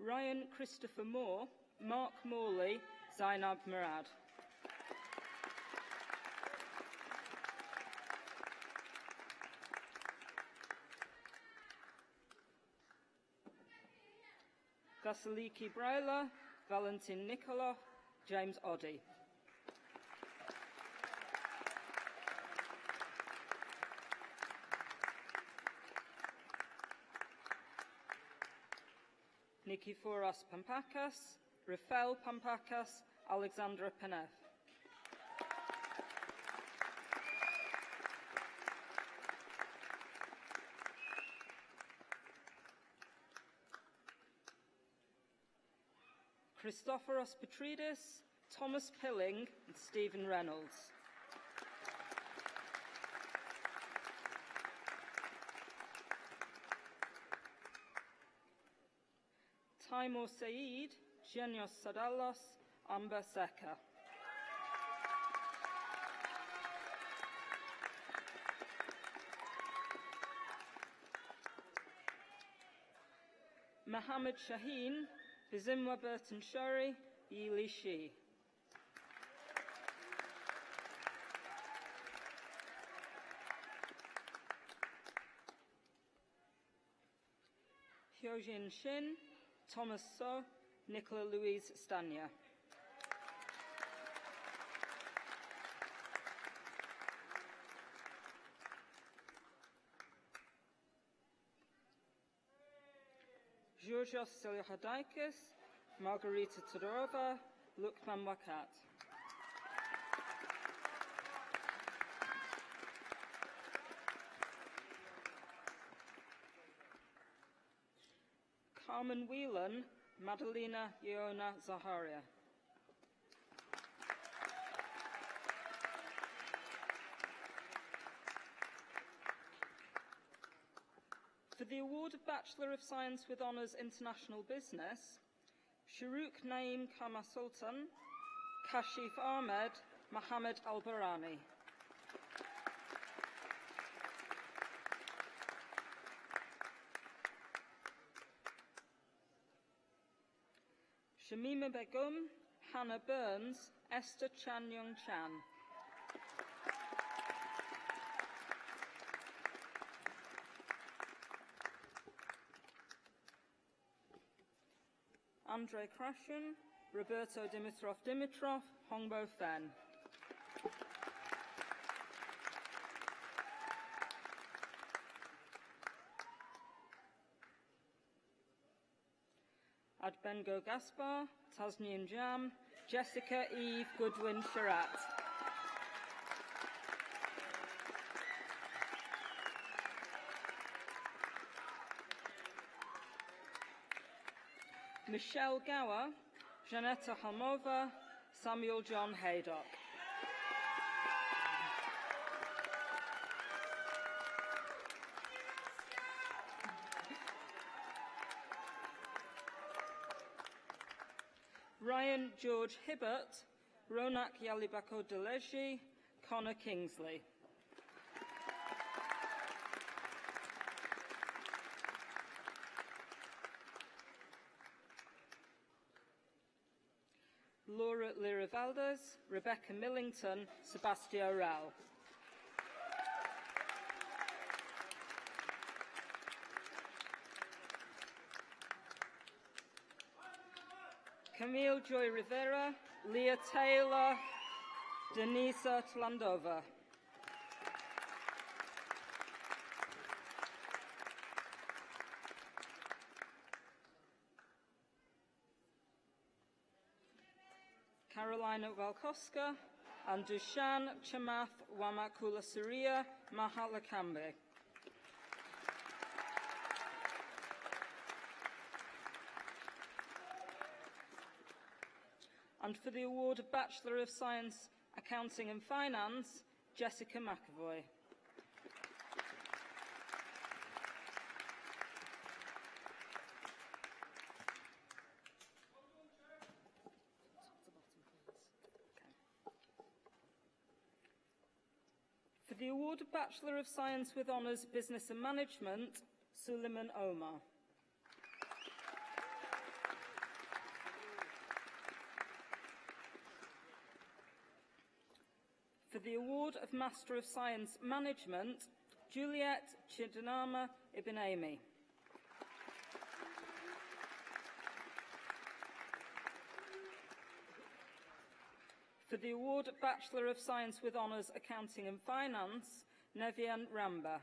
Ryan Christopher Moore, Mark Morley, Zainab Murad. Vasiliki Brailer, Valentin Nikolov, James Oddy. Nikiforos Pampakas, Rafael Pampakas, Alexandra Penev. Christophoros Petridis, Thomas Pilling, and Stephen Reynolds. Timur Saeed, Genios Sadalos, Amber Seka. Mohammed Shaheen, Bizimwa Burton Shuri, Yili Shi. Hyojin Shin, Thomas So, Nicola Louise Stania. Georgios Selihodikis, Margarita Todorova, Lukman Wakat. Carmen Whelan, Madalena Iona Zaharia. For the award of Bachelor of Science with Honours International Business, Sharouk Naeem Kama Sultan, Kashif Ahmed, Mohammed Al-Barani. Shamima Begum, Hannah Burns, Esther Chan Young Chan. Andrei Krashin, Roberto Dimitrov, Hongbo Fen. Adbengo Gaspar, Tasneem Jam, Jessica Eve Goodwin Sharat. Michelle Gower, Janetta Halmova, Samuel John Haydock. Ryan George Hibbert, Ronak Yalibako Deleji, Connor Kingsley. Laura Lira Valdez, Rebecca Millington, Sebastio Rao. Camille Joy Rivera, Leah Taylor, Denisa Tlandova. Carolina Walkoska, and Dushan Chamath Wamakula Surya Mahalakambe. And for the award of Bachelor of Science, Accounting and Finance, Jessica McAvoy. For the award of Bachelor of Science with Honours, Business and Management, Suleiman Omar. For the award of Master of Science Management, Juliet Chidanama Ibn Amy. For the award of Bachelor of Science with Honours Accounting and Finance, Nevian Ramba.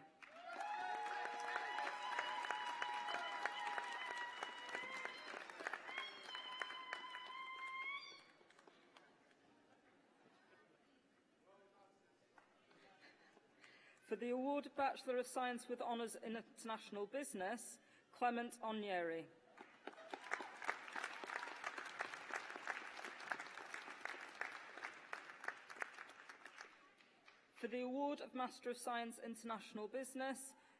For the award of Bachelor of Science with Honours in International Business, Clement Onyeri. For the award of Master of Science International Business,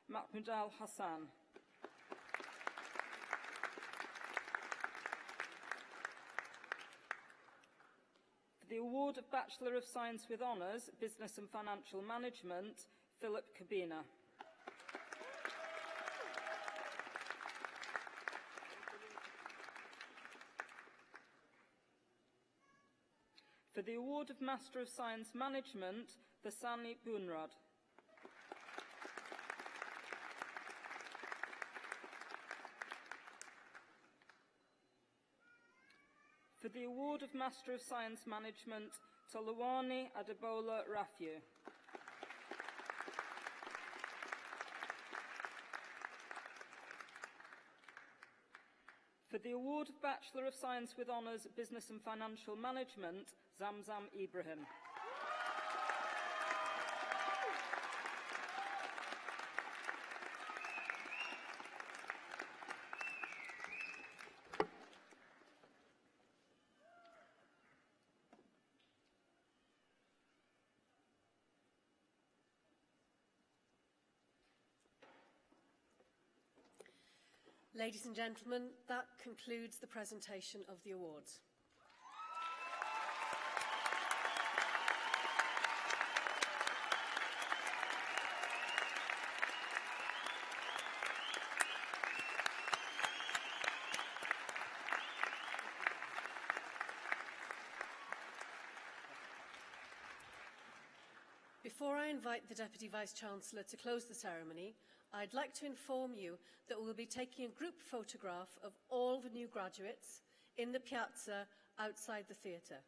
Mahmoud Al Hassan. For the award of Bachelor of Science with Honours, Business and Financial Management, Philip Kabina. For the award of Master of Science Management, Vasani Bunrad. For the award of Master of Science Management, Tolawani Adebola Rafiu. For the award of Bachelor of Science with Honours, Business and Financial Management, Zamzam Ibrahim. Ladies and gentlemen, that concludes the presentation of the awards. Before I invite the Deputy Vice-Chancellor to close the ceremony, I'd like to inform you that we'll be taking a group photograph of all the new graduates in the piazza outside the theatre.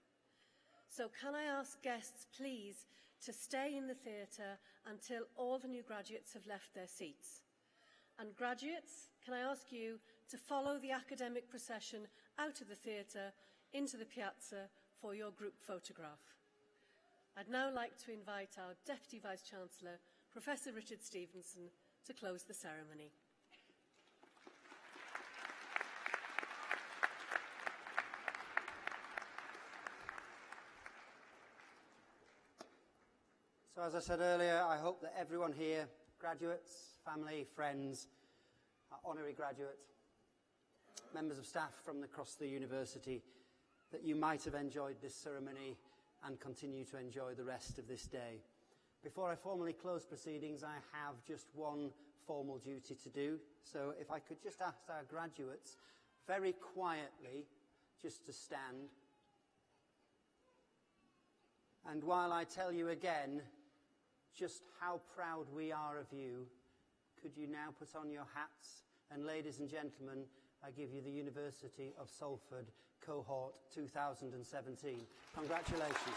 So can I ask guests, please, to stay in the theatre until all the new graduates have left their seats? And graduates, can I ask you to follow the academic procession out of the theatre into the piazza for your group photograph? I'd now like to invite our Deputy Vice-Chancellor, Professor Richard Stevenson, to close the ceremony. So as I said earlier, I hope that everyone here, graduates, family, friends, honorary graduates, members of staff from across the university, that you might have enjoyed this ceremony and continue to enjoy the rest of this day. Before I formally close proceedings, I have just one formal duty to do. So if I could just ask our graduates very quietly just to stand. And while I tell you again just how proud we are of you, could you now put on your hats? And ladies and gentlemen, I give you the University of Salford Cohort 2017. Congratulations.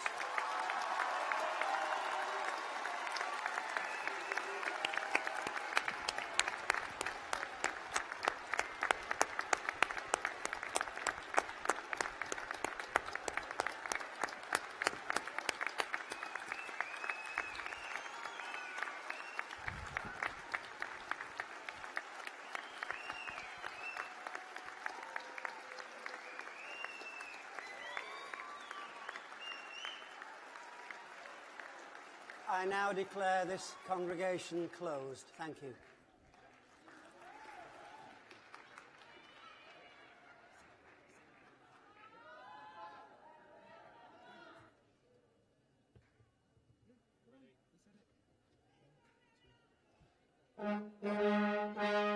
I now declare this congregation closed. Thank you. Is that it?